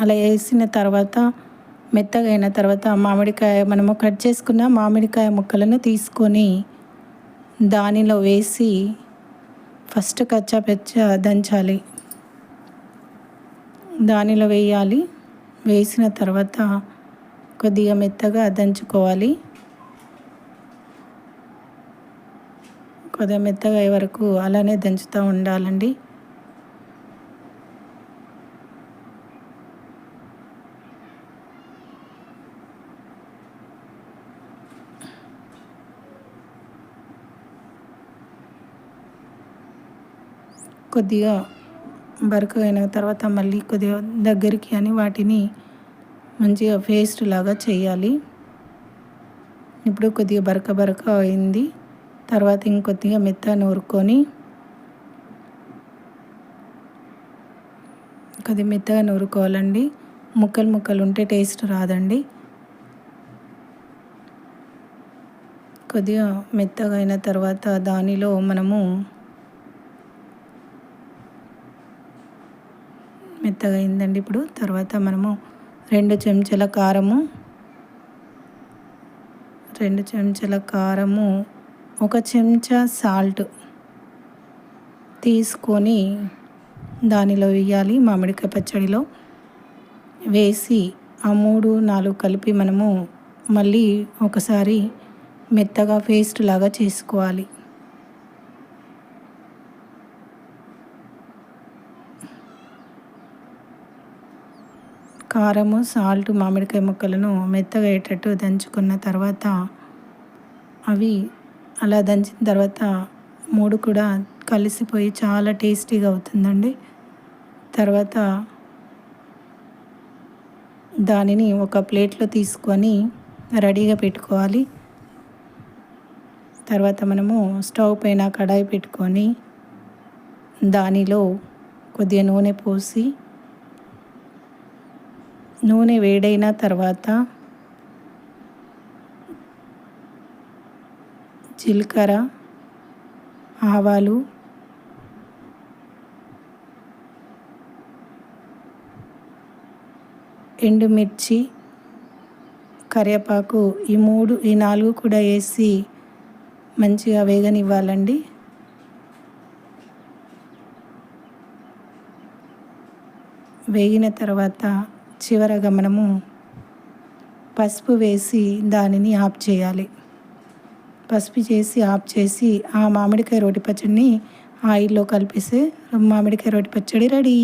అలా వేసిన తర్వాత మెత్తగా అయిన తర్వాత మామిడికాయ మనము కట్ చేసుకున్న మామిడికాయ ముక్కలను తీసుకొని దానిలో వేసి ఫస్ట్ కచ్చా పచ్చా దంచాలి. దానిలో వేయాలి. వేసిన తర్వాత కొద్దిగా మెత్తగా దంచుకోవాలి. కొద్దిగా మెత్తగా అయ్యే వరకు అలానే దంచుతూ ఉండాలండి. కొద్దిగా బరక అయిన తర్వాత మళ్ళీ కొద్దిగా దగ్గరికి అని వాటిని మంచిగా పేస్ట్ లాగా చేయాలి. ఇప్పుడు కొద్దిగా బరక అయింది. తర్వాత ఇంకొద్దిగా మెత్తగా నూరుకొని కొద్దిగా మెత్తగా నూరుకోవాలండి. ముక్కలు ఉంటే టేస్ట్ రాదండి. కొద్దిగా మెత్తగా అయిన తర్వాత దానిలో మనము మెత్తగా అయిందండి. ఇప్పుడు తర్వాత మనము 2 చెంచాల కారము, 1 చెంచా సాల్ట్ తీసుకొని దానిలో వేయాలి. మామిడికాయ పచ్చడిలో వేసి ఆ 3, 4 కలిపి మనము మళ్ళీ ఒకసారి మెత్తగా పేస్ట్ లాగా చేసుకోవాలి. కారము, సాల్ట్, మామిడికాయ ముక్కలను మెత్తగా అయ్యేటట్టు దంచుకున్న తర్వాత అవి అలా దంచిన తర్వాత 3 కూడా కలిసిపోయి చాలా టేస్టీగా అవుతుందండి. తర్వాత దానిని ఒక ప్లేట్లో తీసుకొని రెడీగా పెట్టుకోవాలి. తర్వాత మనము స్టవ్ పైన కడాయి పెట్టుకొని దానిలో కొద్దిగా నూనె పోసి నూనె వేడైన తర్వాత జీలకర్ర, ఆవాలు, ఎండుమిర్చి, కరివేపాకు ఈ 4 కూడా వేసి మంచిగా వేగనివ్వాలండి. వేగిన తర్వాత చివరగా మనము పసుపు వేసి దానిని ఆఫ్ చేయాలి. పసుపు చేసి ఆఫ్ చేసి ఆ మామిడికాయ రోటి పచ్చడిని ఆయిల్లో కలిపేసి మామిడికాయ రోటి పచ్చడి రెడీ.